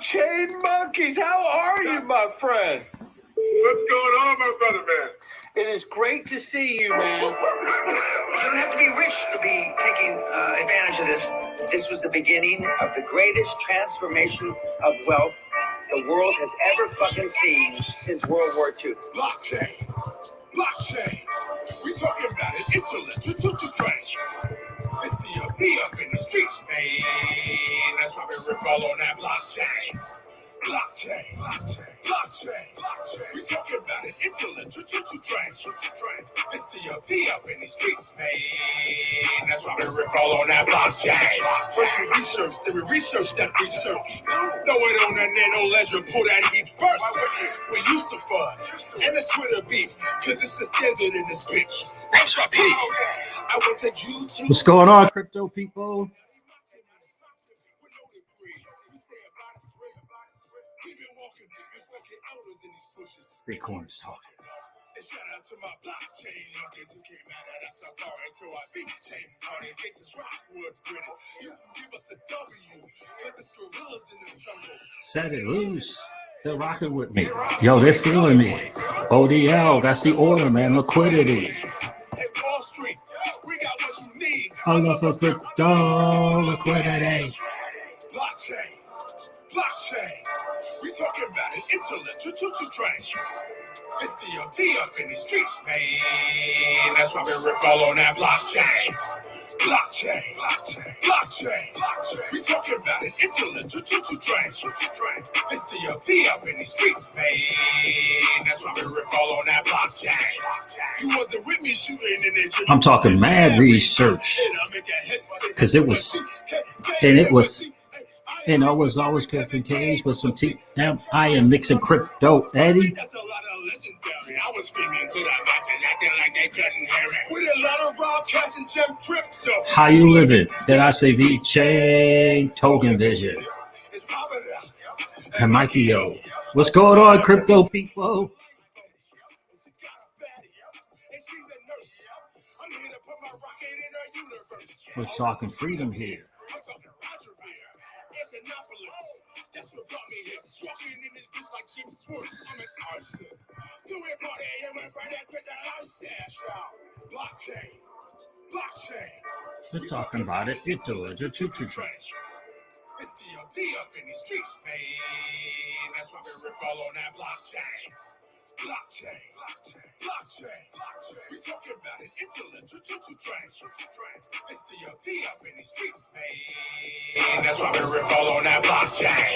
Blockchain monkeys, how are you, my friend? What's going on, my brother, man? It is great to see you, man. You don't have to be rich to be taking advantage of this. This was the beginning of the greatest transformation of wealth the world has ever fucking seen since World War II. Blockchain. Blockchain. We talking about it. Intellectual train. It's the be up in the streets, man. That's why we rip all on that blockchain. Blockchain. Blockchain. We talking about it. Intellectual train. It's the be up in the streets, man. That's why we rip all on that blockchain. First we research, then we research that research. Throw it on that nano ledger, pull that heat first. We used to fun and the Twitter beef, cause it's the standard in this bitch. XRP. I will take you to. What's going on, crypto people? Bitcoin is talking. Shout out to my blockchain monkeys who came out of that safari to our big chain party. Jason Rockwood with it. You can give us the W, but there's gorillas in the jungle. Set it loose. They're rocking with me. Yo, they're feeling me. ODL, that's the order, man. Liquidity. Hey, Wall Street, we got what you need. I love for crypto liquidity. Blockchain. We talking about it. Intellectual train. It's the up in the streets, man. That's why we rip all on that blockchain. Blockchain. We talking about it. Intellectual train. It's the up in the streets, man. That's why we rip all on that blockchain. You wasn't with me shooting in it. I'm talking mad research. Because it was, and I was always keeping cage with some TMI and mixing crypto, Eddie. That's a lot of legendary. I was screaming to that match and acting like they couldn't hear it. With a lot of raw cash and gem crypto. How you living? Did I say V-Chain Token Vision? It's popping out. And Mikey, yo. What's going on, crypto people? We're talking freedom here. We're talking about it. It's a legit choo-choo train. It's the up in the streets, man. That's why we rip all on that blockchain. Blockchain. We talking about it. Intellectual train. It's the up in the streets, man. That's why we rip all on that blockchain.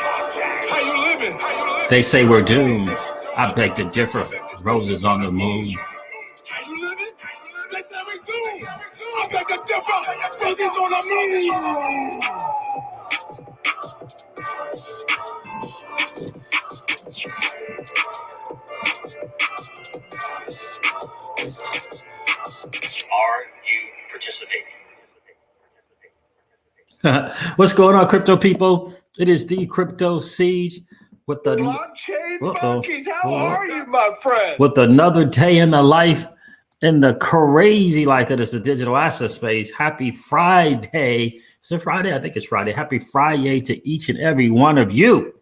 How you living? They say we're doomed. I beg to differ. Roses on the moon. How you living? They say we doomed. I beg to differ. Roses on the moon. Are you participating? What's going on, crypto people? It is the Crypto Siege with the Blockchain monkeys, how are you, my friend? with another day in the life, in the crazy life that is the digital asset space. Happy Friday. Is it Friday? I think it's Friday. Happy Friday to each and every one of you.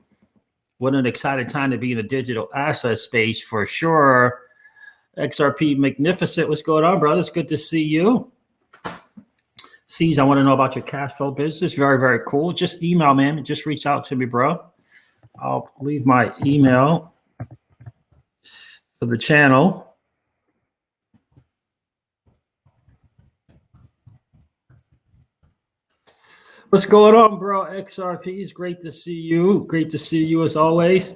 What an exciting time to be in the digital asset space for sure. XRP Magnificent. What's going on, brother? It's good to see you. Siege, I want to know about your cash flow business. Very, very cool. Just email, man. Just reach out to me, bro. I'll leave my email for the channel. What's going on, bro? XRP, it's great to see you. Great to see you as always.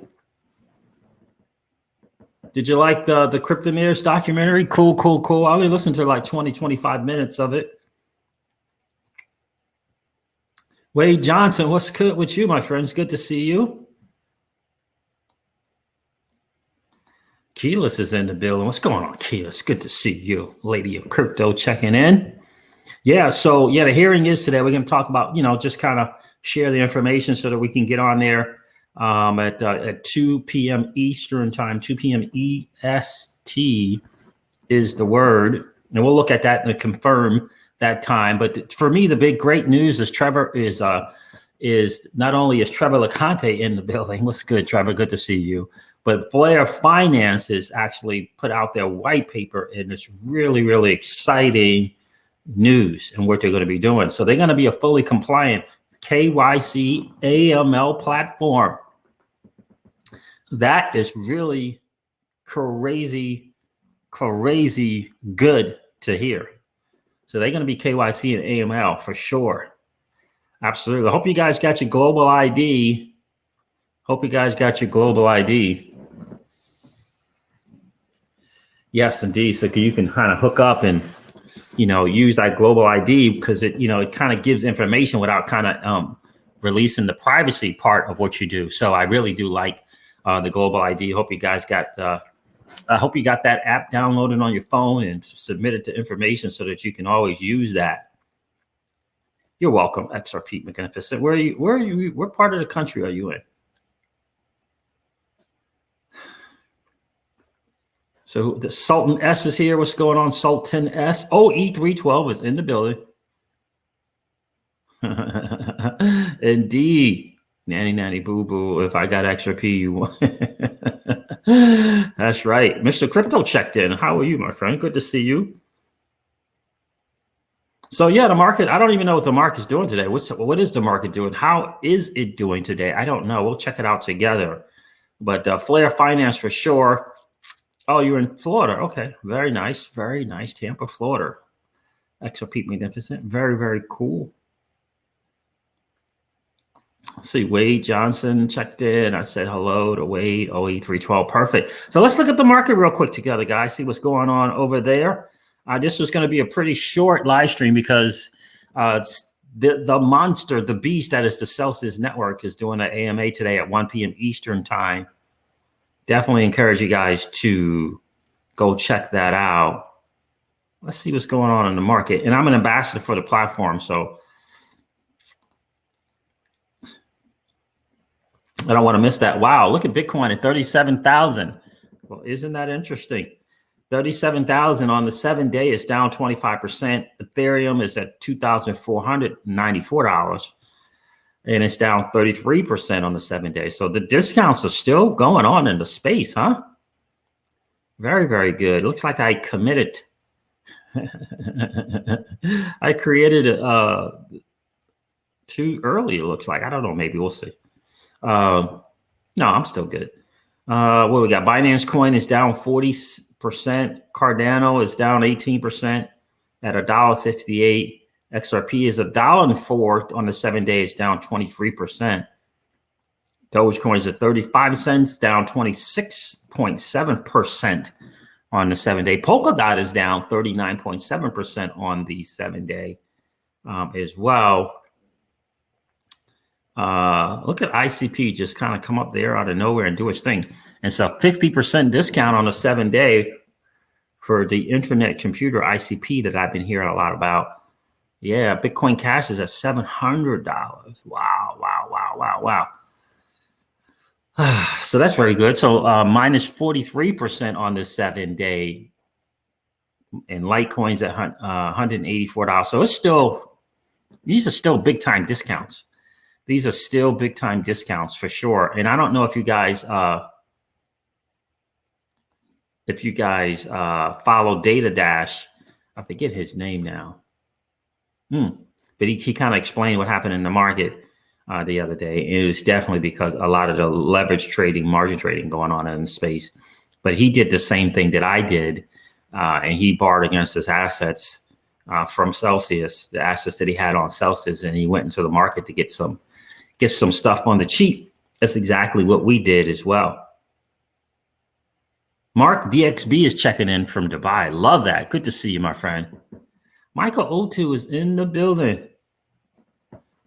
Did you like the Cryptoneers documentary? Cool. I only listened to like 20, 25 minutes of it. Wade Johnson, what's good with you, my friends? Good to see you. Keyless is in the building. What's going on, Keyless? Good to see you. Lady of Crypto checking in. Yeah, so the hearing is today. We're going to talk about, just kind of share the information so that we can get on there at 2 p.m. Eastern time. 2 p.m. EST is the word. And we'll look at that and confirm that time. But for me, the big great news is Trevor is is not only is Trevor LeConte in the building. What's good, Trevor? Good to see you. But Flair Finances actually put out their white paper, and it's really, really exciting news and what they're going to be doing. So they're going to be a fully compliant KYC AML platform. That is really crazy good to hear. So they're going to be KYC and AML for sure. Absolutely. I hope you guys got your global ID. Yes, indeed. So you can kind of hook up and, use that global ID because it kind of gives information without kind of releasing the privacy part of what you do. So I really do like the global ID. I hope you guys got that app downloaded on your phone and submitted to information so that you can always use that. You're welcome, XRP Magnificent. Where are you? What part of the country are you in? So the Sultan S is here. What's going on, Sultan S? Oh, E312 is in the building. Indeed. Nanny boo boo. If I got XRP, you want. That's right. Mr. Crypto checked in. How are you, my friend? Good to see you. So yeah, the market, I don't even know what the market's doing today. What is the market doing? How is it doing today? I don't know. We'll check it out together. But Flair Finance for sure. Oh, you're in Florida. Okay. Very nice. Very nice. Tampa, Florida. XRP Magnificent. Very, very cool. Let's see, Wade Johnson checked in. I said hello to Wade, OE312. Perfect. So let's look at the market real quick together, guys. See what's going on over there. This is going to be a pretty short live stream because the monster, the beast that is the Celsius Network is doing an AMA today at 1 p.m. Eastern time. Definitely encourage you guys to go check that out. Let's see what's going on in the market. And I'm an ambassador for the platform, so I don't want to miss that. Wow, look at Bitcoin at 37,000. Well, isn't that interesting? 37,000 on the 7-day is down 25%. Ethereum is at $2,494. And it's down 33% on the 7-day. So the discounts are still going on in the space, huh? Very, very good. Looks like I committed. I created too early, it looks like. I don't know. Maybe we'll see. No, I'm still good. What we got? Binance Coin is down 40%. Cardano is down 18% at $1.58. XRP is $1.04 on the 7 days, down 23%. Dogecoin is at 35 cents, down 26.7% on the 7-day. Polkadot is down 39.7% on the 7-day as well. Look at ICP just kind of come up there out of nowhere and do its thing. And so 50% discount on the 7-day for the internet computer ICP that I've been hearing a lot about. Yeah, Bitcoin Cash is at $700. Wow. So that's very good. So minus 43% on the 7-day, and Litecoin's at $184. So it's still, these are still big time discounts. These are still big time discounts for sure. And I don't know if you guys follow Data Dash. I forget his name now. But he kind of explained what happened in the market the other day. And it was definitely because a lot of the leverage trading, margin trading going on in the space. But he did the same thing that I did. And he borrowed against his assets from Celsius, the assets that he had on Celsius. And he went into the market to get some stuff on the cheap. That's exactly what we did as well. Mark DXB is checking in from Dubai. Love that. Good to see you, my friend. Michael O2 is in the building.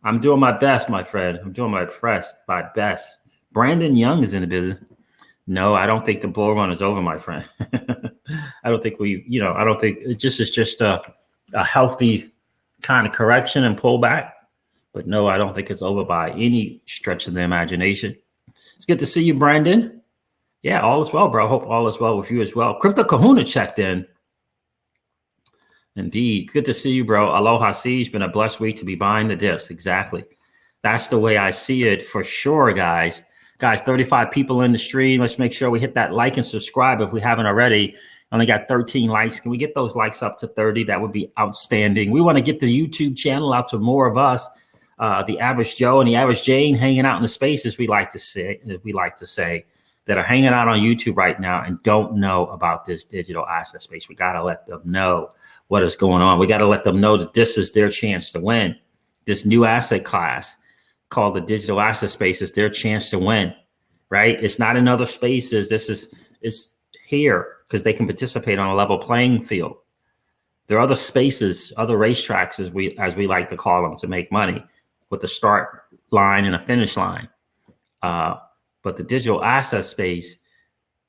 I'm doing my best, my friend. I'm doing my best. Brandon Young is in the building. No, I don't think the blow run is over, my friend. I don't think I don't think it's just a healthy kind of correction and pullback. But no, I don't think it's over by any stretch of the imagination. It's good to see you, Brandon. Yeah, all is well, bro. Hope all is well with you as well. Crypto Kahuna checked in. Indeed. Good to see you, bro. Aloha Siege. Been a blessed week to be buying the dips. Exactly. That's the way I see it for sure, guys. Guys, 35 people in the stream. Let's make sure we hit that like and subscribe if we haven't already. Only got 13 likes. Can we get those likes up to 30? That would be outstanding. We want to get the YouTube channel out to more of us, the average Joe and the average Jane hanging out in the spaces we like to say, that are hanging out on YouTube right now and don't know about this digital asset space. We got to let them know what is going on. We got to let them know that this is their chance to win. This new asset class called the digital asset space is their chance to win, right? It's not in other spaces. It's here because they can participate on a level playing field. There are other spaces, other racetracks, as we like to call them, to make money with a start line and a finish line. But the digital asset space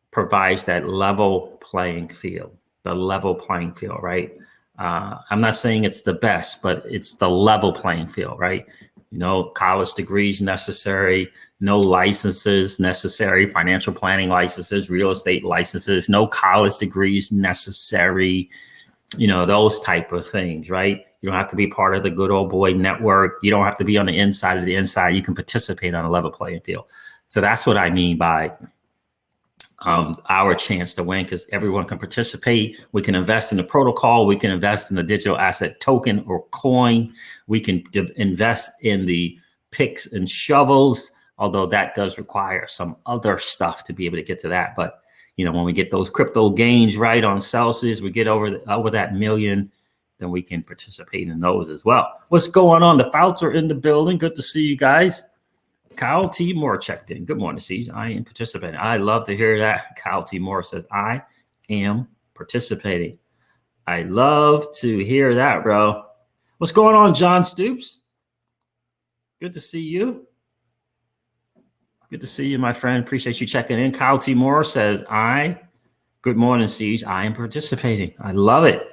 provides that level playing field, the level playing field, right? I'm not saying it's the best, but it's the level playing field, right? No college degrees necessary, no licenses necessary, financial planning licenses, real estate licenses, no college degrees necessary, those type of things, right? You don't have to be part of the good old boy network. You don't have to be on the inside of the inside. You can participate on a level playing field. So that's what I mean by our chance to win, because everyone can participate. We can invest in the protocol. We can invest in the digital asset token or coin. We can invest in the picks and shovels, although that does require some other stuff to be able to get to that. But, when we get those crypto gains right on Celsius, we get over that million, then we can participate in those as well. What's going on? The Fouts are in the building. Good to see you guys. Kyle T. Moore checked in. Good morning, Siege. I am participating. I love to hear that. Kyle T. Moore says, I am participating. I love to hear that, bro. What's going on, John Stoops? Good to see you. Good to see you, my friend. Appreciate you checking in. Kyle T. Moore says, good morning, Siege. I am participating. I love it.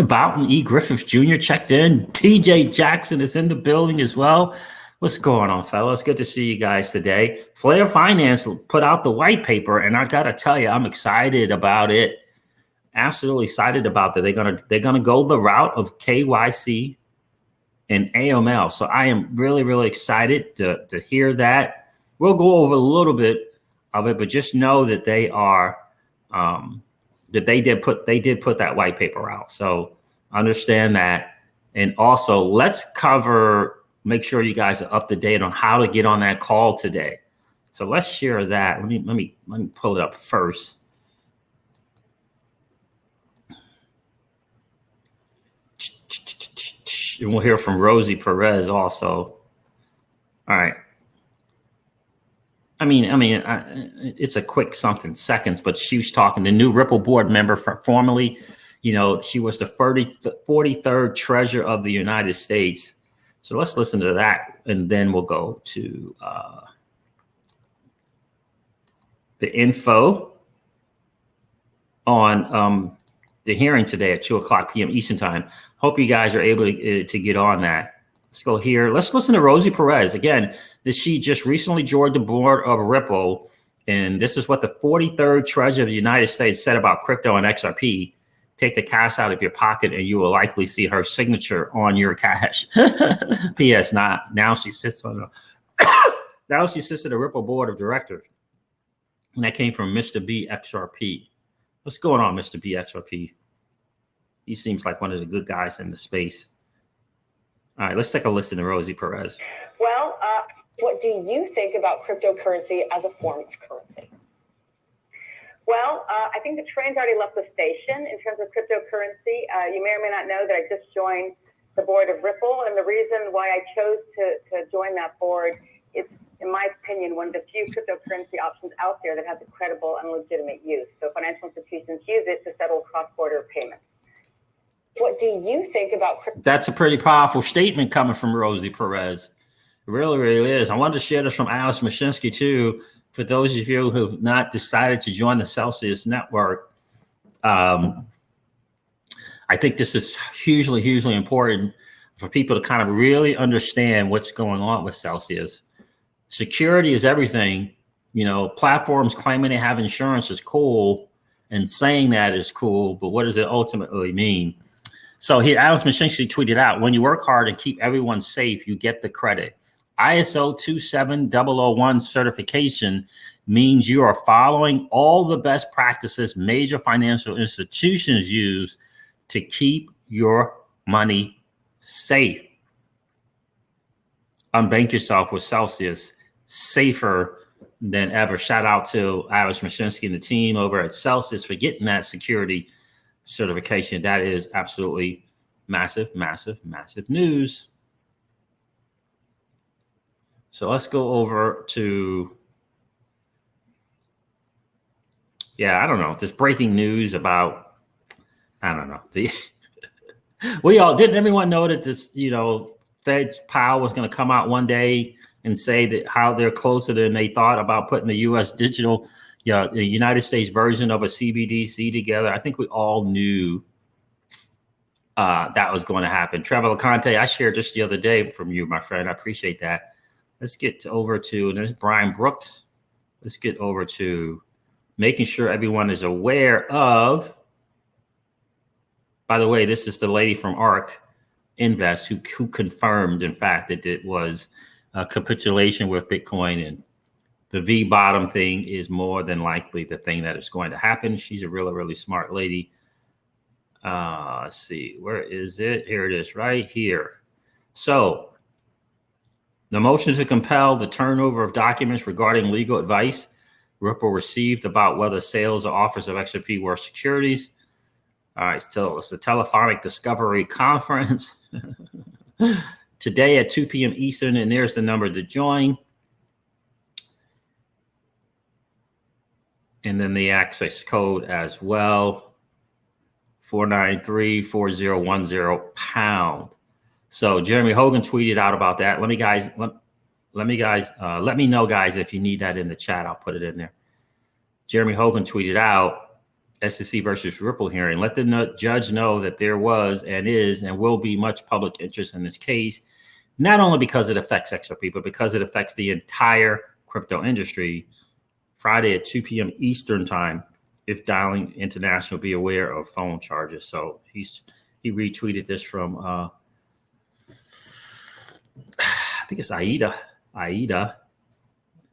Boughton E. Griffiths Jr. checked in. TJ Jackson is in the building as well. What's going on, fellas? Good to see you guys today. Flair Finance put out the white paper, and I got to tell you, I'm excited about it. Absolutely excited about that. They're gonna go the route of KYC and AML. So I am really, really excited to hear that. We'll go over a little bit of it, but just know that they are that they did put that white paper out. So understand that. And also let's make sure you guys are up to date on how to get on that call today. So let's share that. Let me pull it up first. And we'll hear from Rosie Perez also. All right. It's a quick something seconds, but she was talking, the new Ripple board member formerly, she was the 43rd treasurer of the United States. So let's listen to that. And then we'll go to the info on the hearing today at 2:00 p.m. Eastern time. Hope you guys are able to get on that. Let's go here. Let's listen to Rosie Perez. Again, she just recently joined the board of Ripple. And this is what the 43rd treasurer of the United States said about crypto and XRP. Take the cash out of your pocket and you will likely see her signature on your cash. P.S. Now she sits on the Ripple board of directors. And that came from Mr. B XRP. What's going on, Mr. B XRP? He seems like one of the good guys in the space. All right, let's take a listen to Rosie Perez. Well, what do you think about cryptocurrency as a form of currency? Well, I think the train's already left the station in terms of cryptocurrency. You may or may not know that I just joined the board of Ripple, and the reason why I chose to join that board is, in my opinion, one of the few cryptocurrency options out there that has a credible and legitimate use. So financial institutions use it to settle cross-border payments. What do you think about That's a pretty powerful statement coming from Rosie Perez. It really, really is. I wanted to share this from Alice Mashinsky too. For those of you who have not decided to join the Celsius network, I think this is hugely, hugely important for people to kind of really understand what's going on with Celsius. Security is everything. Platforms claiming they have insurance is cool And saying that is cool, but what does it ultimately mean? So here, Alex Mashinsky tweeted out, when you work hard and keep everyone safe, you get the credit. ISO 27001 certification means you are following all the best practices major financial institutions use to keep your money safe. Unbank yourself with Celsius, safer than ever. Shout out to Alex Mashinsky and the team over at Celsius for getting that security certification. That is absolutely massive, massive, massive news. So let's go over to, I don't know, this breaking news about, I don't know. Didn't everyone know that this, Fed Powell was going to come out one day and say that how they're closer than they thought about putting the U.S. digital, the United States version of a CBDC together. I think we all knew that was going to happen. Trevor LeConte, I shared this the other day from you, my friend. I appreciate that. Let's get over to, and there's Brian Brooks. Let's get over to making sure everyone is aware of. By the way, this is the lady from ARK Invest who confirmed, in fact, that it was a capitulation with Bitcoin, and the V bottom thing is more than likely the thing that is going to happen. She's a really, really smart lady. Let's see, where is it? Here it is, right here. So the motion to compel the turnover of documents regarding legal advice Ripple received about whether sales or offers of XRP were securities. All right, still, it's a telephonic discovery conference today at 2 p.m. Eastern, and there's the number to join. And then the access code as well, 493-4010 #. So Jeremy Hogan tweeted out about that. Let me know, guys, if you need that in the chat. I'll put it in there. Jeremy Hogan tweeted out, SEC versus Ripple hearing. Let the judge know that there was and is and will be much public interest in this case, not only because it affects XRP, but because it affects the entire crypto industry. Friday at 2 p.m. Eastern time. If dialing international, be aware of phone charges. So he retweeted this from I think it's Aida.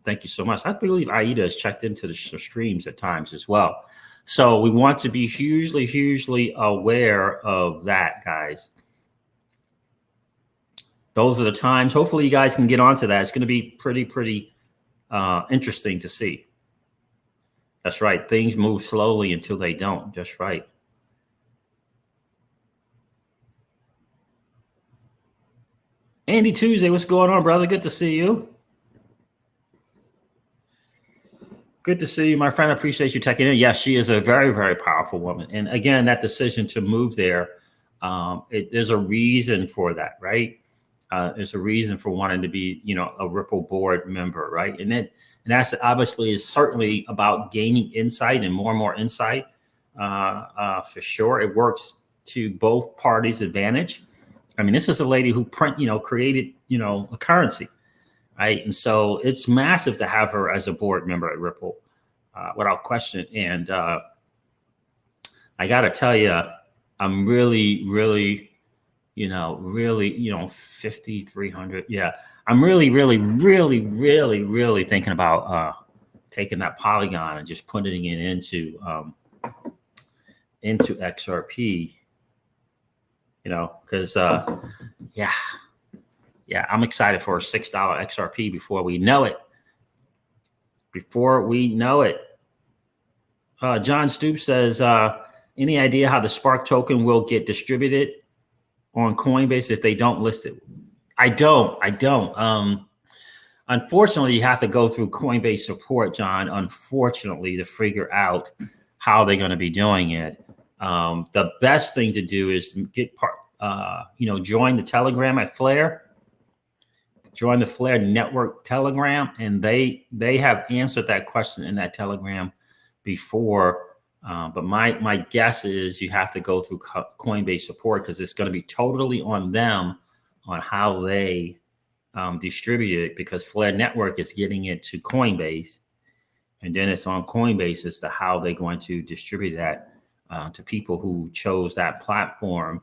Thank you so much. I believe Aida has checked into the streams at times as well. So we want to be hugely, hugely aware of that, guys. Those are the times. Hopefully you guys can get onto that. It's going to be pretty interesting to see. That's right. Things move slowly until they don't. Just right. Andy Tuesday, what's going on, brother? Good to see you. Good to see you, my friend. I appreciate you checking in. Yes, she is a very, very powerful woman. And again, that decision to move there, there's a reason for that, right? There's a reason for wanting to be, a Ripple board member, right? And that's obviously is certainly about gaining insight and more insight. For sure, it works to both parties' advantage. I mean, this is a lady who created, a currency. Right. And so it's massive to have her as a board member at Ripple, without question. And I got to tell you, I'm really, 5,300. Yeah. I'm really thinking about taking that Polygon and just putting it into XRP, because, yeah, I'm excited for a $6 XRP before we know it. John Stoops says, any idea how the Spark token will get distributed on Coinbase if they don't list it? I don't. Unfortunately, you have to go through Coinbase support, John, unfortunately, to figure out how they're going to be doing it. The best thing to do is get join the Telegram at Flare. Join the Flare Network Telegram, and they have answered that question in that Telegram before. But my guess is you have to go through Coinbase support because it's going to be totally on them on how they distribute it, because Flare Network is getting it to Coinbase, And then it's on Coinbase as to how they're going to distribute that to people who chose that platform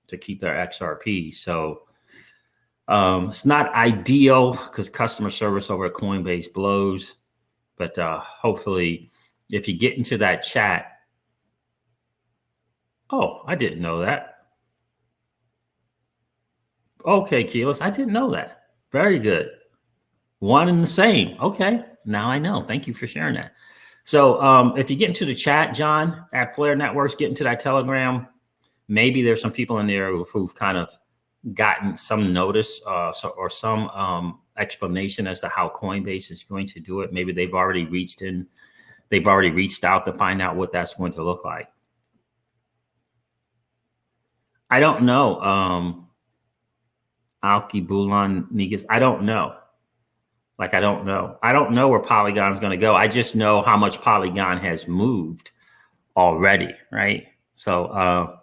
to keep their XRP. So it's not ideal because customer service over at Coinbase blows. But hopefully, if you get into that chat, oh, I didn't know that. Okay, Keyless, I didn't know that. Very good. One and the same. Okay, now I know. Thank you for sharing that. So if you get into the chat, John, at Flare Networks, get into that Telegram, maybe there's some people in there who've kind of gotten some notice or some explanation as to how Coinbase is going to do it. Maybe they've already reached out to find out what that's going to look like. I don't know. Alki Bulan Negus, I don't know. Like, I don't know. I don't know where Polygon's going to go. I just know how much Polygon has moved already, right? So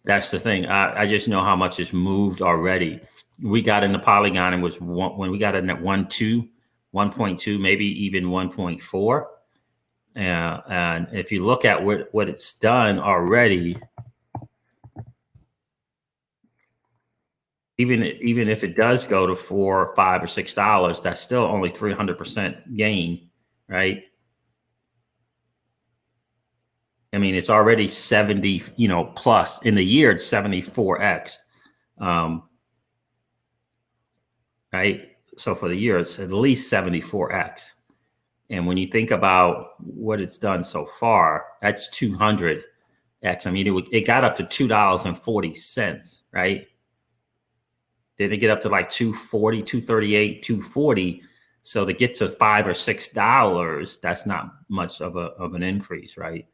that's the thing. I just know how much it's moved already. We got into Polygon and when we got in at 1.2, maybe even 1.4. And if you look at what it's done already, even if it does go to $4 or $5 or $6, that's still only 300% gain, right? I mean, it's already 70, plus in the year, it's 74x, right? So for the year, it's at least 74x. And when you think about what it's done so far, that's 200x. I mean, it got up to $2.40, right? Then it get up to like 240, 238, 240. So to get to $5 or $6, that's not much of an increase, right?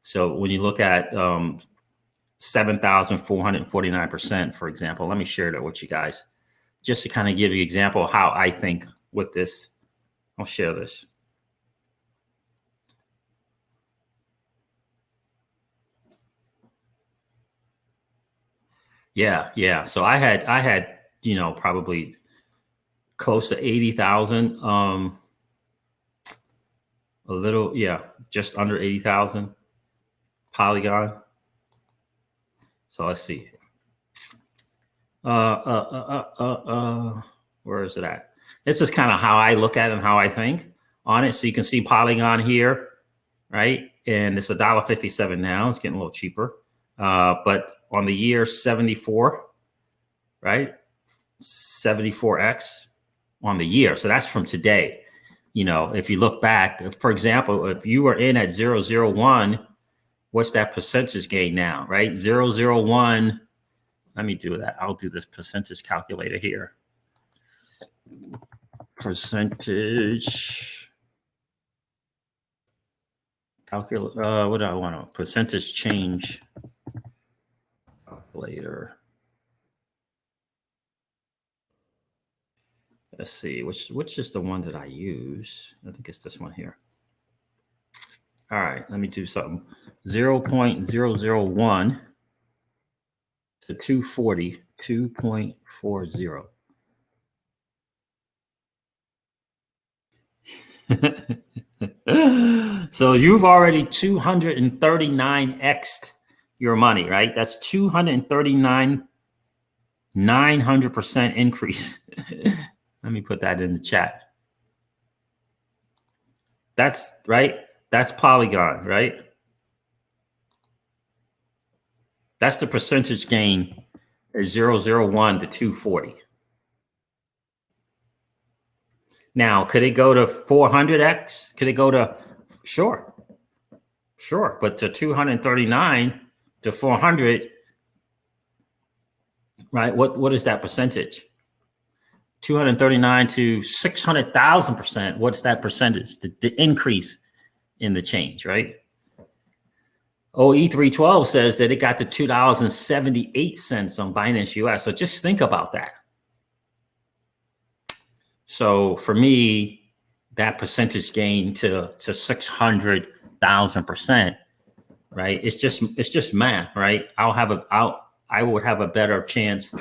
So when you look at 7,449%, for example, let me share that with you guys, just to kind of give you an example of how I think with this. I'll share this. Yeah. So I had probably close to 80,000, a little, just under 80,000 Polygon. So let's see. Where is it at? This is kind of how I look at it and how I think on it. So you can see Polygon here, right? And it's $1.57 now. It's getting a little cheaper. But on the year 74, right? 74x on the year. So that's from today. If you look back, for example, if you were in at 001, what's that percentage gain now, right? 001. Let me do that. I'll do this percentage calculator here. Percentage calculate. What do I want? Percentage change calculator. Let's see, which is the one that I use? I think it's this one here. All right, let me do something. 0.001 to 240, 2.40. So you've already 239x'd your money, right? That's 900% increase. Let me put that in the chat. That's right. That's Polygon, right? That's the percentage gain is 0.001 to 240. Now, could it go to 400x? Could it go to, sure. But to 239 to 400, right? What is that percentage? 239 to 600,000%. What's that percentage? The increase in the change, right? OE312 says that it got to $2.78 on Binance US. So just think about that. So for me, that percentage gain to 600,000%, right? It's just math, right? I would have a better chance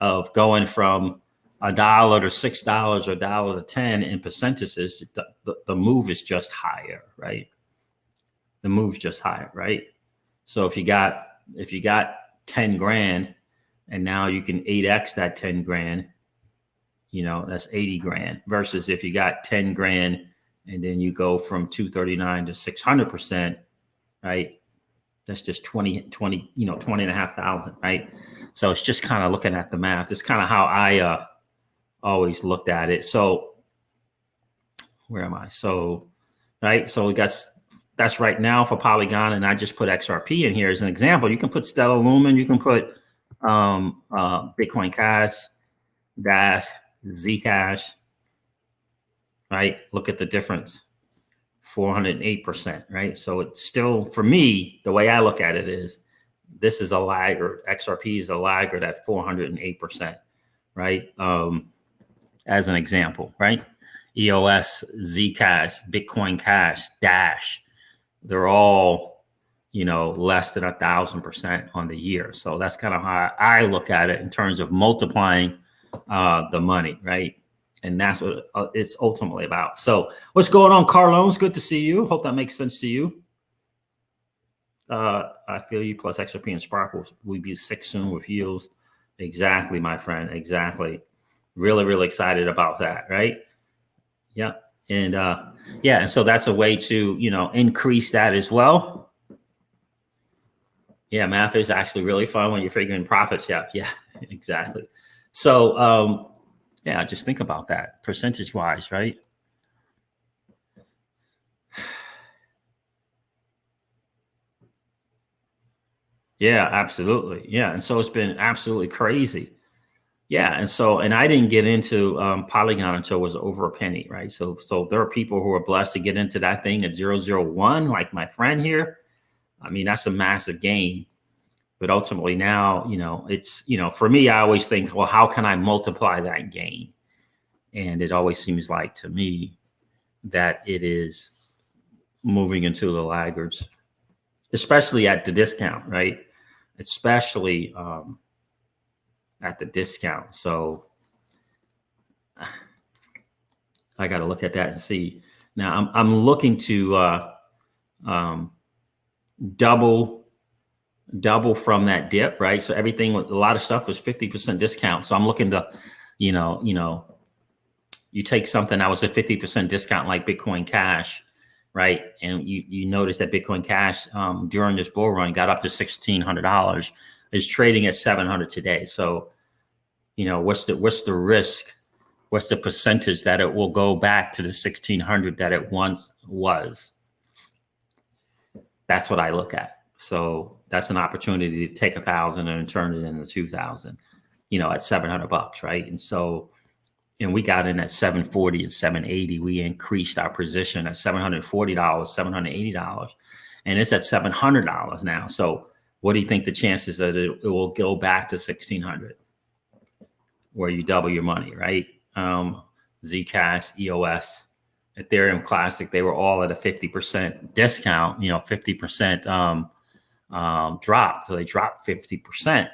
of going from $1 to $6 or $1 to 10 in percentages, the move is just higher, right? The move's just higher, right? So if you got 10 grand and now you can 8x that 10 grand, you know, that's 80 grand versus if you got 10 grand and then you go from 239 to 600%, right? That's just 20, you know, 20 and a half thousand, right? So it's just kind of looking at the math. It's kind of how I always looked at it. So where am I? So, right. So we got, that's right now for Polygon. And I just put XRP in here as an example. You can put Stellar Lumen, you can put Bitcoin Cash, Dash, Zcash, right? Look at the difference, 408%, right? So it's still, for me, the way I look at it is, this is a laggard. XRP is a laggard at 408%, right? As an example, right? EOS, Zcash, Bitcoin Cash, Dash, they're all, you know, less than 1,000% on the year. So that's kind of how I look at it in terms of multiplying the money, right? And that's what it's ultimately about. So what's going on, Carlones? Good to see you. Hope that makes sense to you. I feel you. Plus XRP and Sparkles will be 6 soon with yields. Exactly, my friend. Exactly. Really, really excited about that, right? Yeah. And yeah, and so that's a way to, you know, increase that as well. Yeah, math is actually really fun when you're figuring profits. Yeah, yeah, exactly. So yeah, just think about that percentage wise, right? Yeah, absolutely. Yeah. And so it's been absolutely crazy. Yeah. And so, and I didn't get into Polygon until it was over a penny, right? So there are people who are blessed to get into that thing at 0.001, like my friend here. I mean, that's a massive gain. But ultimately now, you know, it's, you know, for me, I always think, well, how can I multiply that gain? And it always seems like to me that it is moving into the laggards, especially at the discount, right? Especially at the discount. So I got to look at that and see. Now I'm looking to double from that dip, right? So everything, a lot of stuff was 50% discount. So I'm looking to, you know, you take something that was a 50% discount like Bitcoin Cash, right? And you notice that Bitcoin Cash during this bull run got up to $1,600. Is trading at $700 today. So, you know, what's the risk? What's the percentage that it will go back to the 1,600 that it once was? That's what I look at. So that's an opportunity to take 1,000 and turn it into 2,000, you know, at $700, right? And so, and we got in at 740 and 780. We increased our position at $740, $780, and it's at $700 now. So what do you think the chances that it will go back to 1,600, where you double your money, right? Zcash, EOS, Ethereum Classic, they were all at a 50% discount, you know, 50% drop. So they dropped 50%.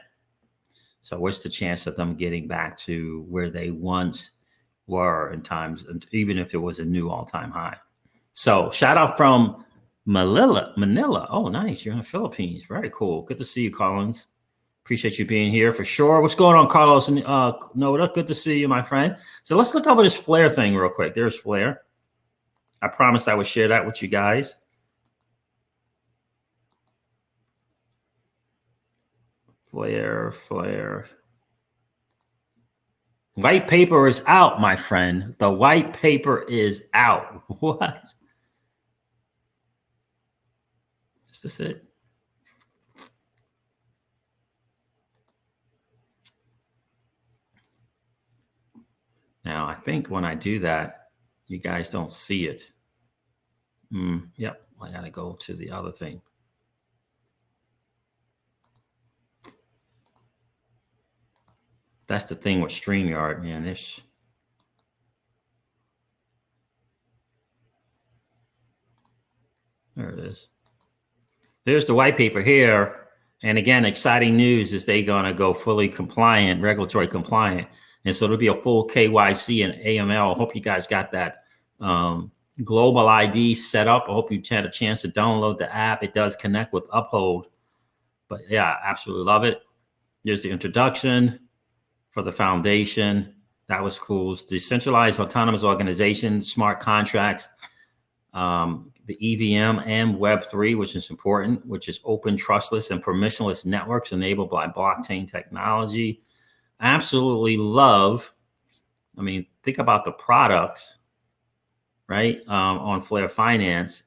So what's the chance of them getting back to where they once were in times, even if it was a new all-time high? So shout out from Manila. Oh, nice. You're in the Philippines. Very cool. Good to see you, Collins. Appreciate you being here for sure. What's going on, Carlos and Noda? Good to see you, my friend. So let's look over this Flare thing real quick. There's Flare. I promised I would share that with you guys. Flare. White paper is out, my friend. The white paper is out. What? Is this it? Now, I think when I do that, you guys don't see it. Yep, I got to go to the other thing. That's the thing with StreamYard, man. There it is. There's the white paper here. And again, exciting news is they're going to go fully compliant, regulatory compliant. And so there'll be a full KYC and AML. I hope you guys got that global ID set up. I hope you had a chance to download the app. It does connect with Uphold. But yeah, absolutely love it. Here's the introduction for the foundation. That was cool. Decentralized autonomous organization, smart contracts, the EVM and Web3, which is important, which is open, trustless, and permissionless networks enabled by blockchain technology. Absolutely love. I mean, think about the products, right? On Flare Finance,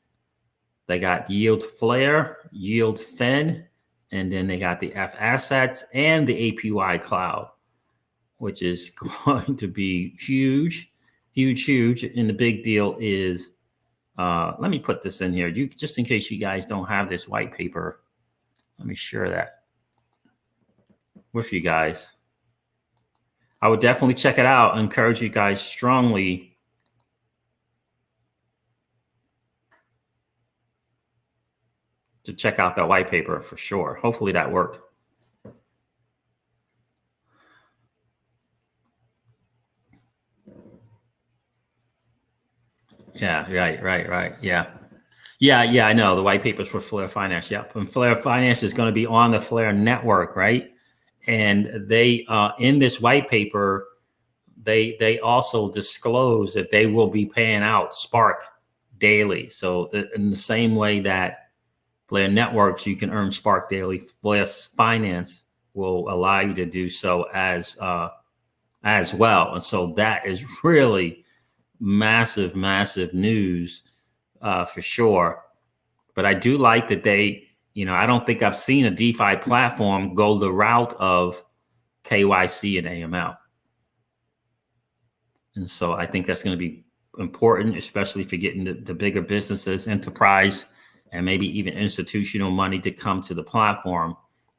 they got Yield Flare, Yield Fin, and then they got the F assets and the APY cloud, which is going to be huge, huge, huge. And the big deal is, let me put this in here, just in case you guys don't have this white paper. Let me share that with you guys. I would definitely check it out. I encourage you guys strongly to check out that white paper for sure. Hopefully that worked. Yeah, right. Yeah, I know. The white paper's for Flare Finance. Yep. And Flare Finance is going to be on the Flare network, right? And they, in this white paper, they also disclose that they will be paying out Spark daily. So in the same way that Flare networks, you can earn Spark daily, Flare Finance will allow you to do so as well. And so that is really massive news for sure. But I do like that they, I don't think I've seen a DeFi platform go the route of KYC and AML. And so I think that's going to be important, especially for getting the bigger businesses, enterprise, and maybe even institutional money to come to the platform.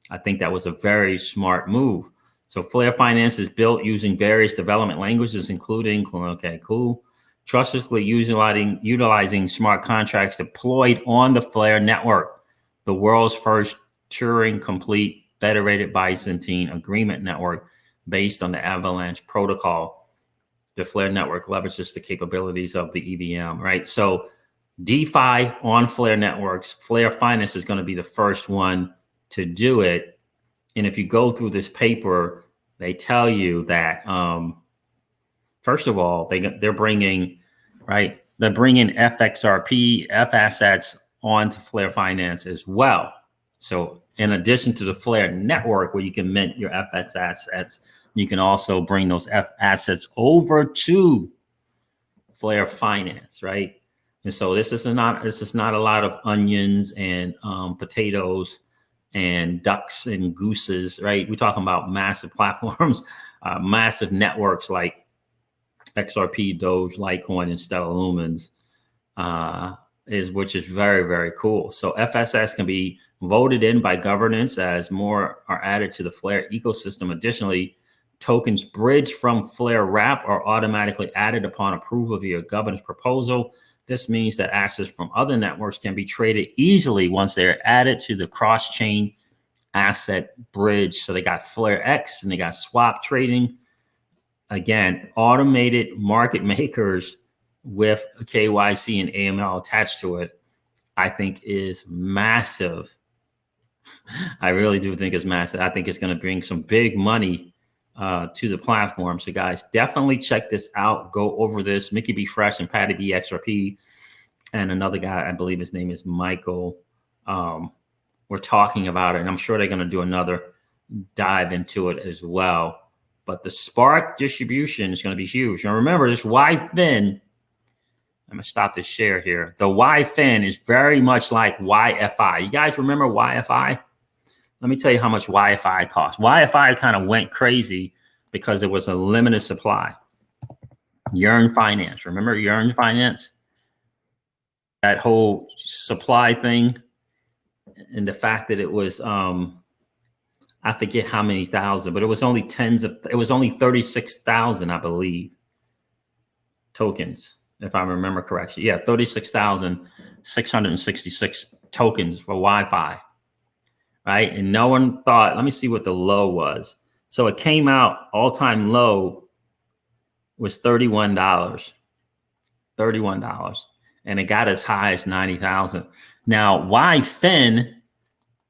I think that was a very smart move. So Flare Finance is built using various development languages, including, okay, cool, trustlessly utilizing smart contracts deployed on the Flare network, the world's first Turing-complete federated Byzantine agreement network based on the Avalanche protocol. The Flare network leverages the capabilities of the EVM, right? So DeFi on Flare networks, Flare Finance is going to be the first one to do it. And if you go through this paper, they tell you that, first of all, they're bringing, right? They're bringing FXRP, F assets onto Flare Finance as well. So in addition to the Flare network where you can mint your FX assets, you can also bring those F assets over to Flare Finance, right? And so this is not a lot of onions and potatoes and ducks and gooses, right? We're talking about massive platforms, massive networks like XRP, Doge, Litecoin, and Stellar Lumens, which is very, very cool. So FSS can be voted in by governance as more are added to the Flare ecosystem. Additionally, tokens bridged from Flare wrap are automatically added upon approval via governance proposal. This means that assets from other networks can be traded easily once they're added to the cross-chain asset bridge. So they got Flare X and they got swap trading. Again, automated market makers with KYC and AML attached to it, I think is massive. I really do think it's massive. I think it's going to bring some big money to the platform. So guys, definitely check this out. Go over this. Mickey B. Fresh and Patty B. XRP and another guy, I believe his name is Michael. We're talking about it, and I'm sure they're going to do another dive into it as well. But the Spark distribution is going to be huge. Now remember, this YFIN, I'm going to stop this share here. The YFIN is very much like YFI. You guys remember YFI? Let me tell you how much YFI costs. YFI kind of went crazy because it was a limited supply. Yearn Finance. Remember Yearn Finance? That whole supply thing and the fact that it was, I forget how many thousand, but it was only it was only 36,000, I believe, tokens, if I remember correctly. Yeah, 36,666 tokens for Wi-Fi. Right. And no one thought, let me see what the low was. So it came out all-time low was $31. $31. And it got as high as 90,000. Now, YFIN,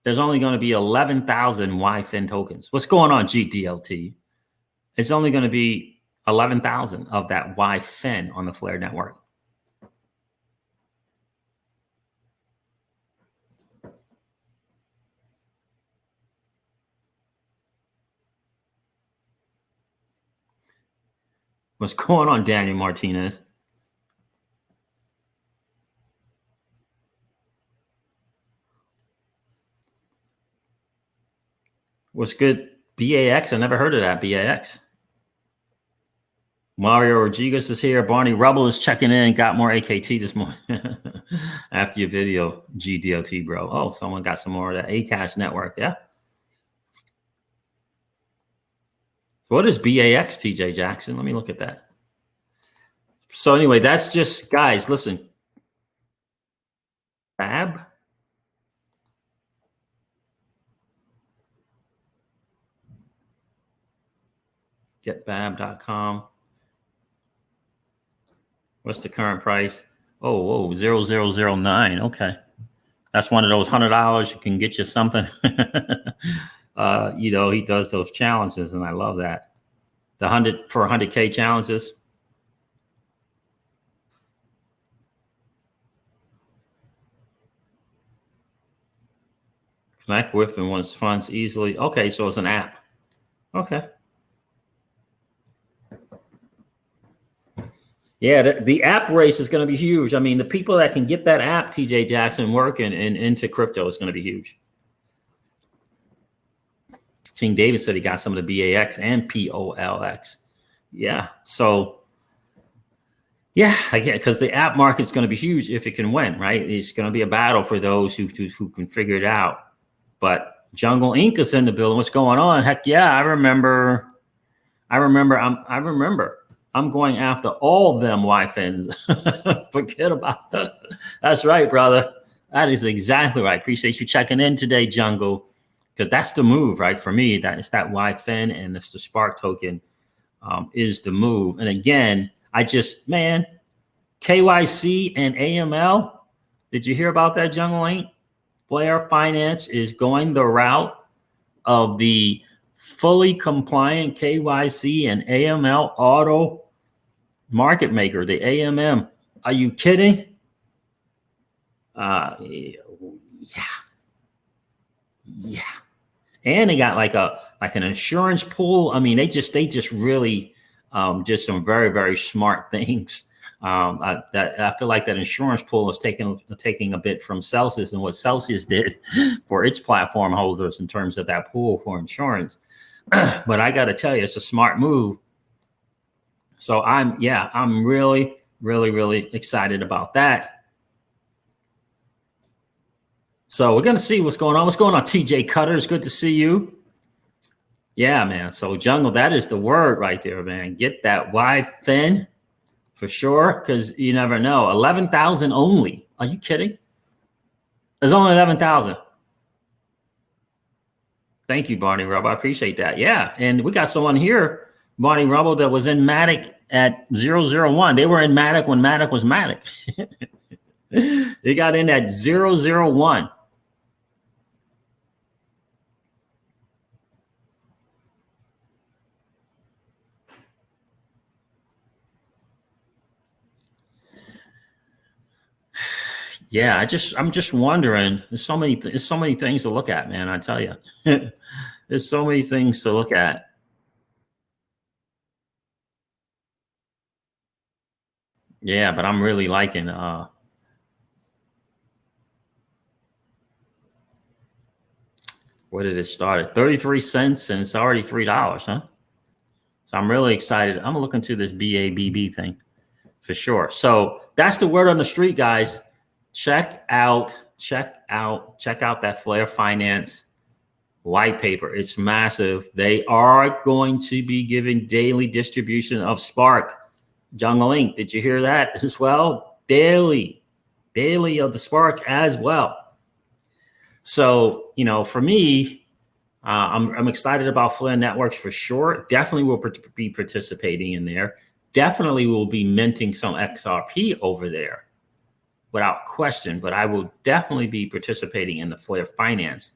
there's only going to be 11,000 YFIN tokens. What's going on, GDLT? It's only going to be 11,000 of that YFIN on the Flare network. What's going on, Daniel Martinez? What's good? BAX? I never heard of that, BAX. Mario Rodriguez is here. Barney Rubble is checking in. Got more AKT this morning after your video, GDLT, bro. Oh, someone got some more of that ACash network. Yeah. So what is BAX, TJ Jackson? Let me look at that. So anyway, that's just, guys, listen. Bab. Getbab.com. What's the current price? Oh, 0009. Okay. That's one of those $100 you can get you something. You know, he does those challenges, and I love that. The 100K challenges. Connect with and wants funds easily. Okay, so it's an app. Okay. Yeah, the app race is going to be huge. I mean, the people that can get that app, TJ Jackson, working and into crypto is going to be huge. King David said he got some of the BAX and POLX. Yeah, so yeah, again, because the app market's going to be huge if it can win, right? It's going to be a battle for those who can figure it out. But Jungle Inc. is in the building. What's going on? Heck yeah, I remember. I'm going after all them YFINs. Forget about that. That's right, brother. That is exactly right. Appreciate you checking in today, Jungle, because that's the move, right? For me, that is that YFIN and it's the Spark token is the move. And again, man, KYC and AML. Did you hear about that, Jungle Inc? Flare Finance is going the route of the fully compliant KYC and AML auto market maker, the AMM. Are you kidding? Yeah. And they got like an insurance pool. I mean, they just really just some very, very smart things. I feel like that insurance pool is taking a bit from Celsius and what Celsius did for its platform holders in terms of that pool for insurance. But I got to tell you, it's a smart move. So I'm really, really, really excited about that. So we're going to see what's going on. What's going on, TJ Cutter? It's good to see you. Yeah, man. So Jungle, that is the word right there, man. Get that YFIN for sure, because you never know. 11,000 only. Are you kidding? There's only 11,000. Thank you, Barney Rubble. I appreciate that. Yeah, and we got someone here, Barney Rubble, that was in Matic at 001. They were in Matic when Matic was Matic. They got in at 001. Yeah, I'm just wondering. There's so many things to look at, man. I tell you, there's so many things to look at. Yeah, but I'm really liking. Where did it start at? 33 cents, and it's already $3, huh? So I'm really excited. I'm gonna look into this BABB thing for sure. So that's the word on the street, guys. Check out that Flare Finance white paper. It's massive. They are going to be giving daily distribution of Spark. Jungle Inc. Did you hear that as well? Daily of the Spark as well. So, you know, for me, I'm excited about Flare Networks for sure. Definitely will be participating in there. definitely will be minting some XRP over there without question, but I will definitely be participating in the Flare Finance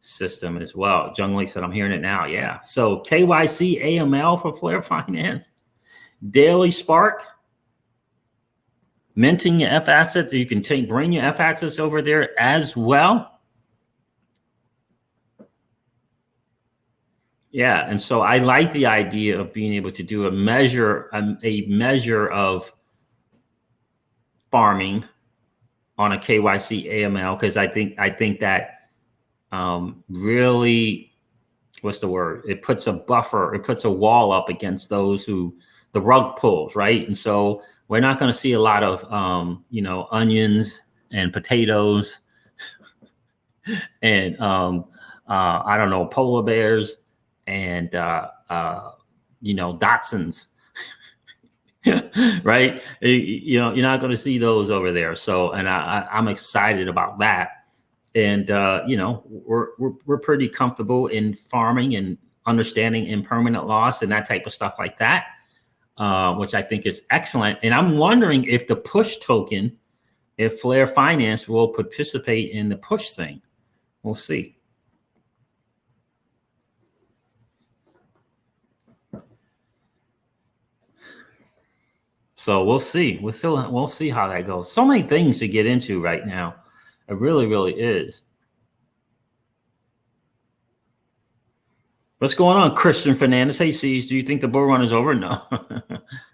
system as well. Junglee said, I'm hearing it now. Yeah. So KYC AML for Flare Finance, Daily Spark, minting your F assets. You can bring your F assets over there as well. Yeah, and so I like the idea of being able to do a measure of farming on a KYC AML, because I think that really, what's the word? It puts a buffer, it puts a wall up against those who the rug pulls, right? And so we're not going to see a lot of onions and potatoes and I don't know, polar bears and Datsuns, right? You're not going to see those over there. So, and I'm excited about that. And we're pretty comfortable in farming and understanding impermanent loss and that type of stuff like that, which I think is excellent. And I'm wondering if the push token, if Flare Finance will participate in the push thing. We'll see. So we'll see. We'll see how that goes. So many things to get into right now. It really, really is. What's going on, Christian Fernandez? Hey, C's, do you think the bull run is over? No.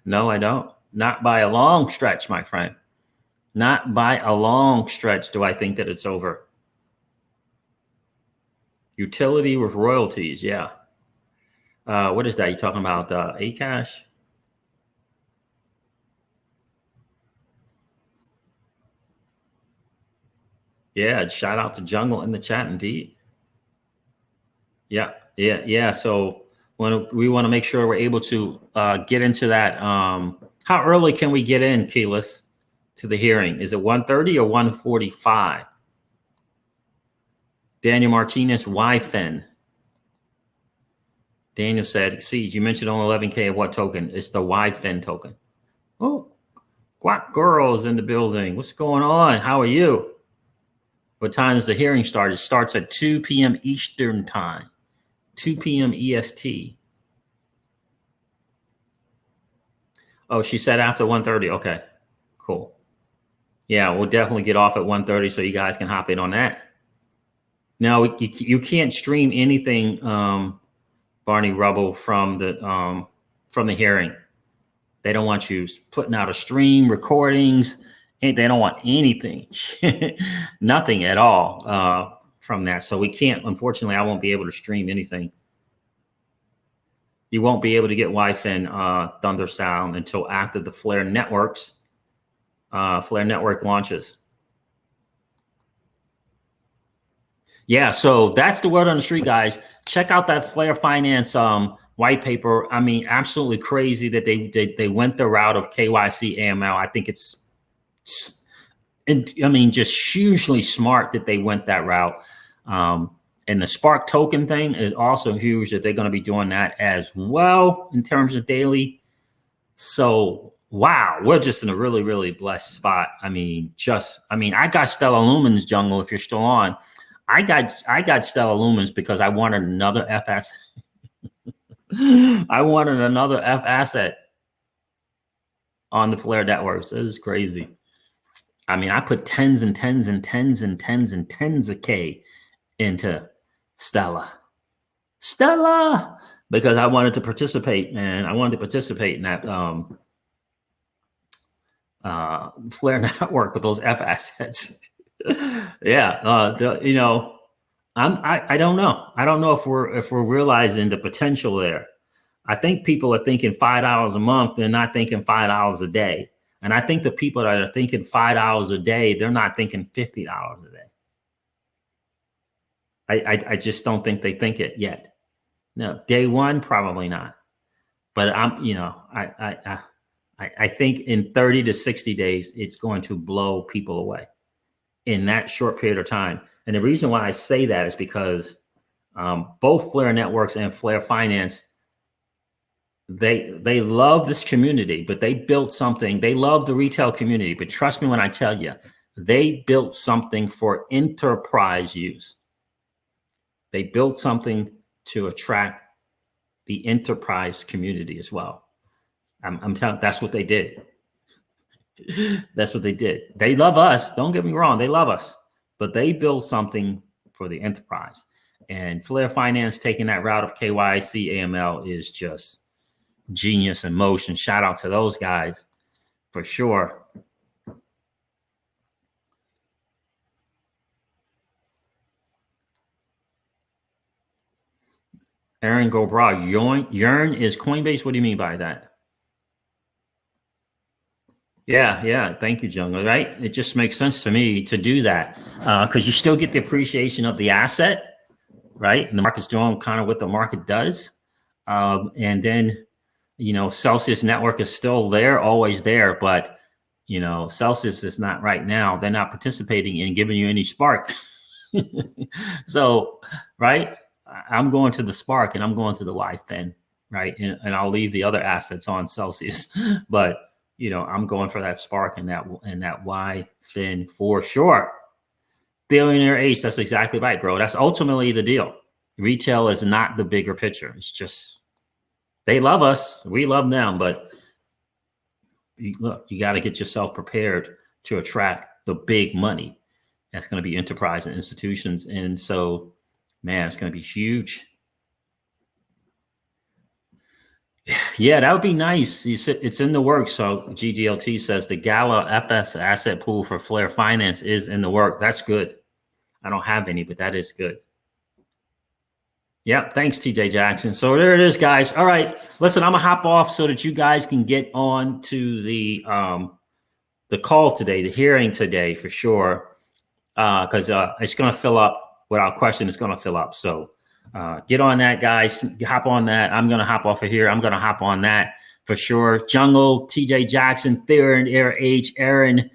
No, I don't. Not by a long stretch, my friend. Not by a long stretch do I think that it's over. Utility with royalties, yeah. What is that? You talking about Akash? Yeah, shout out to Jungle in the chat, indeed. Yeah. So we want to make sure we're able to get into that. How early can we get in, Keyless, to the hearing? Is it 1:30 or 1:45? Daniel Martinez, YFIN. Daniel said, Siege, you mentioned only 11K of what token? It's the YFIN token. Oh, Guac Girls in the building. What's going on? How are you? What time does the hearing start? It starts at 2 p.m. Eastern time, 2 p.m. EST. Oh, she said after 1:30. Okay, cool. Yeah, we'll definitely get off at 1:30 so you guys can hop in on that. Now, you can't stream anything, Barney Rubble, from the hearing. They don't want you putting out a stream, recordings. They don't want anything, nothing at all from that. So we can't, unfortunately, I won't be able to stream anything. You won't be able to get YFIN Thunder Sound until after the Flare Network launches. Yeah, so that's the word on the street, guys. Check out that Flare Finance white paper. I mean, absolutely crazy that they went the route of KYC AML. I think it's, just hugely smart that they went that route. And the Spark token thing is also huge that they're going to be doing that as well in terms of daily. So, wow, we're just in a really, really blessed spot. I got Stellar Lumens, Jungle, if you're still on. I got Stellar Lumens because I wanted another F asset. I wanted another F asset on the Flare networks. This is crazy. I mean, I put tens and tens and tens and tens and tens of K into Stella, because I wanted to participate, man. I wanted to participate in that Flare network with those F assets. Yeah, I don't know. I don't know if we're realizing the potential there. I think people are thinking $5 a month. They're not thinking $5 a day. And I think the people that are thinking $5 a day, they're not thinking $50 a day. I just don't think they think it yet. No, day one, probably not. But I think in 30 to 60 days, it's going to blow people away in that short period of time. And the reason why I say that is because both Flare Networks and Flare Finance, they love this community, but they built something. They love the retail community, but trust me when I tell you, they built something for enterprise use. They built something to attract the enterprise community as well. I'm telling, that's what they did. That's what they did. They love us. Don't get me wrong. They love us, but they built something for the enterprise. And Flare Finance taking that route of KYC AML is just genius in motion. Shout out to those guys for sure. Aaron Gobra, Yearn is Coinbase. What do you mean by that? Yeah. Thank you, Jungle. Right? It just makes sense to me to do that because you still get the appreciation of the asset, right? And the market's doing kind of what the market does. And then, Celsius Network is still there, always there. But, Celsius is not right now. They're not participating in giving you any spark. So, right? I'm going to the spark and I'm going to the YFIN, right? And I'll leave the other assets on Celsius. But, I'm going for that spark and that YFIN for sure. Billionaire H, that's exactly right, bro. That's ultimately the deal. Retail is not the bigger picture. It's just they love us. We love them. But you got to get yourself prepared to attract the big money. That's going to be enterprise and institutions. And so, man, it's going to be huge. Yeah, that would be nice. It's in the works. So GDLT says the Gala FS asset pool for Flare Finance is in the work. That's good. I don't have any, but that is good. Yep. Thanks, TJ Jackson. So there it is, guys. All right. Listen, I'm going to hop off so that you guys can get on to the call today, the hearing today for sure, because it's going to fill up without question. It's going to fill up. So get on that, guys. Hop on that. I'm going to hop off of here. I'm going to hop on that for sure. Jungle, TJ Jackson, Theron, Air H, Aaron,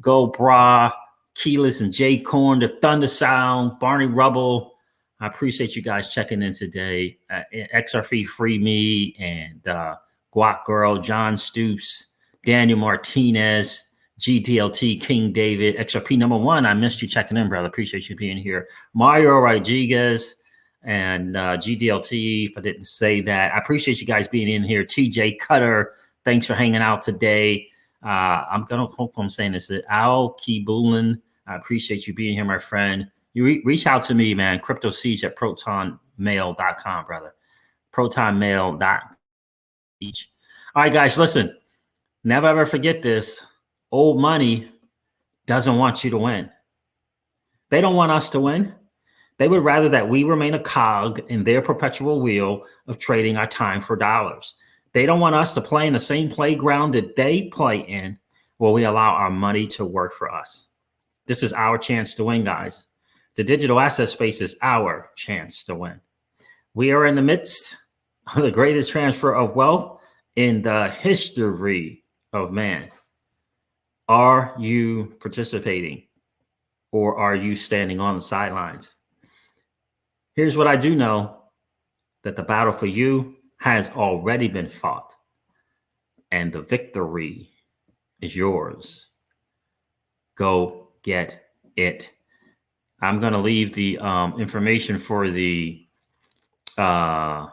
Go Bra, Keyless, and Jay Korn, the Thunder Sound, Barney Rubble. I appreciate you guys checking in today. XRP Free Me and Guac Girl, John Stoops, Daniel Martinez, GTLT, King David, XRP #1. I missed you checking in, brother. Appreciate you being here. Mario Rodriguez and GDLT, if I didn't say that. I appreciate you guys being in here. TJ Cutter, thanks for hanging out today. I'm going to hope I'm saying this. Al Kibulin, I appreciate you being here, my friend. You reach out to me, man. CryptoSiege@protonmail.com, brother. Protonmail.com. All right, guys, listen. Never ever forget this. Old money doesn't want you to win. They don't want us to win. They would rather that we remain a cog in their perpetual wheel of trading our time for dollars. They don't want us to play in the same playground that they play in, where we allow our money to work for us. This is our chance to win, guys. The digital asset space is our chance to win. We are in the midst of the greatest transfer of wealth in the history of man. Are you participating, or are you standing on the sidelines? Here's what I do know, that the battle for you has already been fought, and the victory is yours. Go get it. I'm going to leave the information for the, will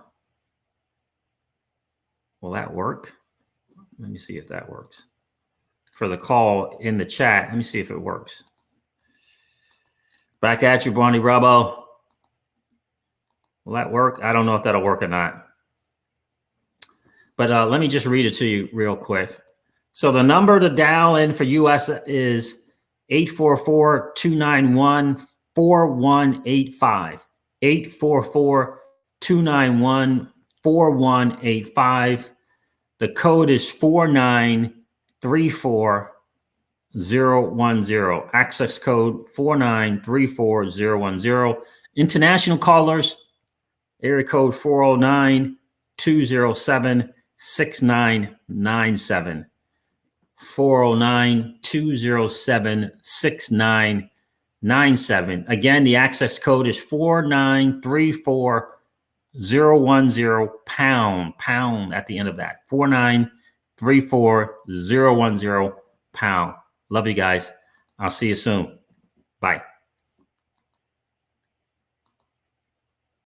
that work? Let me see if that works. For the call in the chat, let me see if it works. Back at you, Barney Rubbo. Will that work? I don't know if that'll work or not. But let me just read it to you real quick. So the number to dial in for US is 844-291-4185. 844-291-4185. The code is 4934010. Access code 4934010. International callers, area code 409-207-6997. 409-207-6997. Again, the access code is 4934010. pound at the end of that. 4934010 pound. Love you guys. I'll see you soon. Bye.